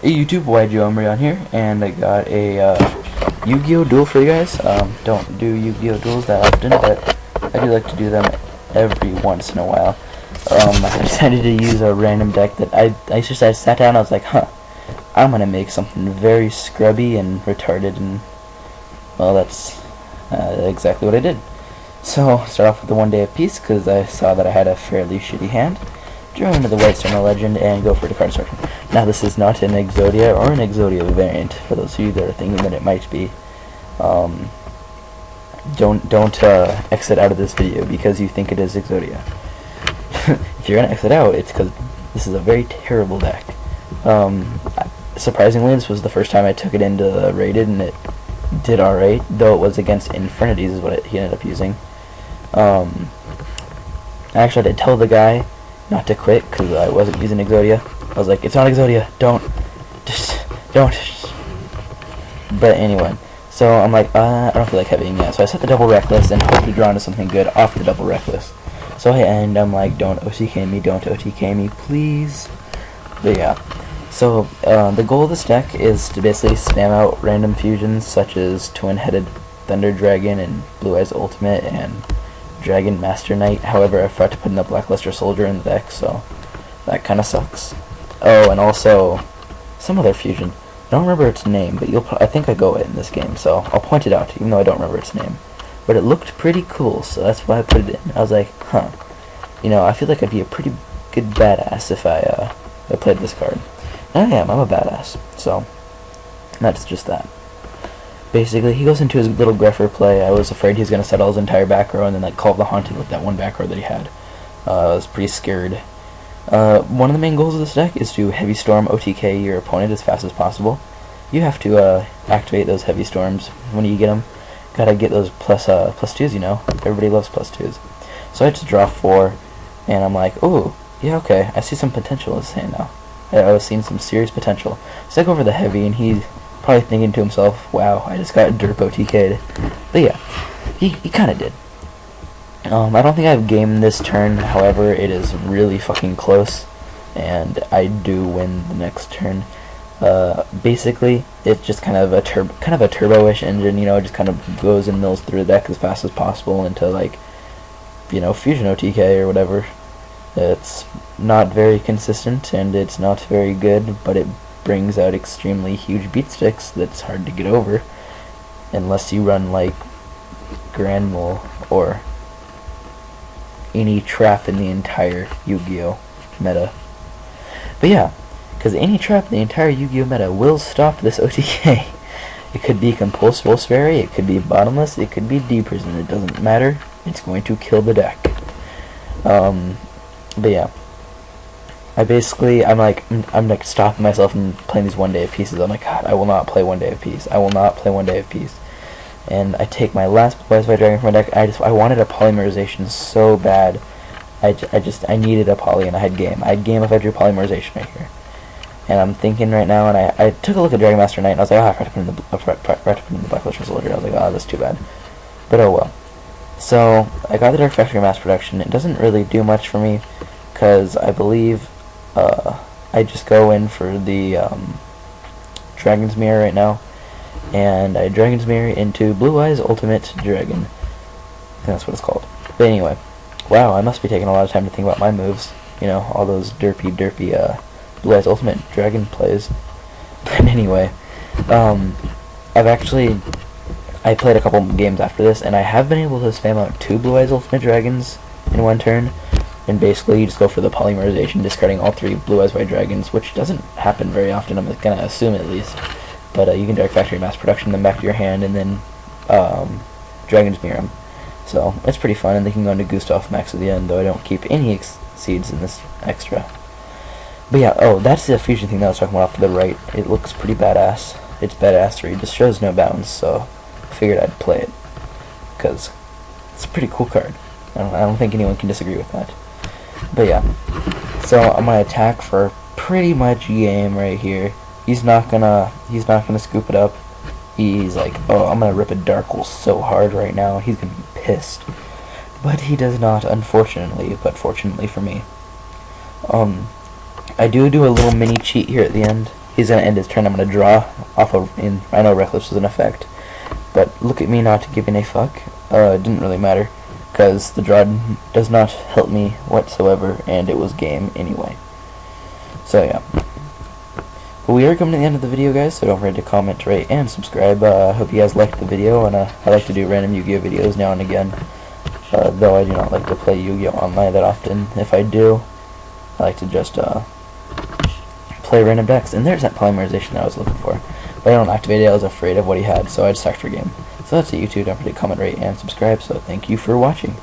Hey YouTube, YGOumbreon here, and I got a Yu-Gi-Oh duel for you guys. Don't do Yu-Gi-Oh duels that often, but I do like to do them every once in a while. I decided to use a random deck that I sat down and I was like, I'm gonna make something very scrubby and retarded, and well, that's exactly what I did. So, start off with the 1 day of peace, because I saw that I had a fairly shitty hand. Draw into the White Stone Legend and go for the card structure. Now this is not an Exodia or an Exodia variant, for those of you that are thinking that it might be. Don't exit out of this video because you think it is Exodia. If you're gonna exit out, it's because this is a very terrible deck. Surprisingly, this was the first time I took it into rated, and it did alright, though it was against Infinities is what he ended up using. I actually had to tell the guy not to quit because I wasn't using Exodia. I was like, it's not Exodia, don't. But anyway, so I'm like, I don't feel like heavying yet. So I set the double Reckless and hope to draw into something good off the double Reckless. So I end, I'm like, don't OTK me, don't OTK me, please. But yeah, so the goal of this deck is to basically spam out random fusions such as Twin-Headed Thunder Dragon and Blue Eyes Ultimate and Dragon Master Knight. However, I forgot to put in the Blackluster Soldier in the deck, so that kind of sucks. Oh, and also some other fusion. I don't remember its name, but I think I go it in this game, so I'll point it out, even though I don't remember its name. But it looked pretty cool, so that's why I put it in. I was like, you know, I feel like I'd be a pretty good badass if I played this card. And I am. I'm a badass. So that's just that. Basically, he goes into his little Greffer play. I was afraid he was going to settle his entire back row and then like Call of the Haunted with that one back row that he had. I was pretty scared. One of the main goals of this deck is to Heavy Storm OTK your opponent as fast as possible. You have to activate those Heavy Storms when you get them. Gotta get those plus 2s, you know. Everybody loves plus 2s. So I just draw 4, and I'm like, oh, yeah, okay, I see some potential in this hand now. I was seeing some serious potential. So I go over the Heavy, and he's probably thinking to himself, wow, I just got derp OTK'd. But yeah, he kind of did. I don't think I've gamed this turn, however, it is really fucking close, and I do win the next turn. Basically, it's just kind of a turbo-ish engine, you know, it just kind of goes and mills through the deck as fast as possible into, like, you know, Fusion OTK or whatever. It's not very consistent, and it's not very good, but it brings out extremely huge beat sticks that's hard to get over, unless you run, like, Grand Mole or any trap in the entire Yu-Gi-Oh meta. But yeah, because any trap in the entire Yu-Gi-Oh meta will stop this OTK. It could be Compulsible Sperry, it could be Bottomless, it could be Deprison, it doesn't matter. It's going to kill the deck. But yeah, I'm like stopping myself from playing these 1 day of pieces. I'm like, God, I will not play 1 day of peace. I will not play 1 day of peace. And I take my last Blue Eyes White Dragon from my deck. I wanted a polymerization so bad. I needed a poly, and I had game. I had game if I drew polymerization right here. And I'm thinking right now, and I took a look at Dragon Master Knight, and I was like, I forgot to put in the Blackluster Soldier. I was like, oh, that's too bad. But oh well. So I got the Dark Factory Mass Production. It doesn't really do much for me, because I believe I just go in for the Dragon's Mirror right now. And I Dragon's Mirror into Blue Eyes Ultimate Dragon. I think that's what it's called. But anyway, wow, I must be taking a lot of time to think about my moves. You know, all those derpy Blue Eyes Ultimate Dragon plays. But anyway, I played a couple games after this, and I have been able to spam out 2 Blue Eyes Ultimate Dragons in 1 turn. And basically, you just go for the polymerization, discarding all 3 Blue Eyes White Dragons, which doesn't happen very often, I'm gonna assume at least. But you can Dark Factory Mass Production them back to your hand, and then Dragon's Mirror them. So it's pretty fun, and they can go into Gustav Max at the end, though I don't keep any seeds in this extra. But yeah, oh, that's the fusion thing that I was talking about off to the right. It looks pretty badass. It's badassery. It just shows no bounds, so I figured I'd play it, because it's a pretty cool card. I don't think anyone can disagree with that. But yeah, so I'm gonna attack for pretty much game right here. He's not gonna scoop it up. He's like, oh, I'm gonna rip a Dark Hole so hard right now. He's gonna be pissed. But he does not, unfortunately, but fortunately for me. I do a little mini cheat here at the end. he's gonna end his turn. I'm gonna draw off of. I know Reckless was an effect, but look at me not giving a fuck. It didn't really matter, because the draw does not help me whatsoever, and it was game anyway. So yeah. But we are coming to the end of the video, guys, so don't forget to comment, rate, and subscribe. I hope you guys liked the video, and I like to do random Yu-Gi-Oh videos now and again, though I do not like to play Yu-Gi-Oh online that often. If I do, I like to just play random decks, and there's that polymerization that I was looking for. But I don't activate it. I was afraid of what he had, so I just sacked for game. So that's it, YouTube. Don't forget to comment, rate, and subscribe, so thank you for watching.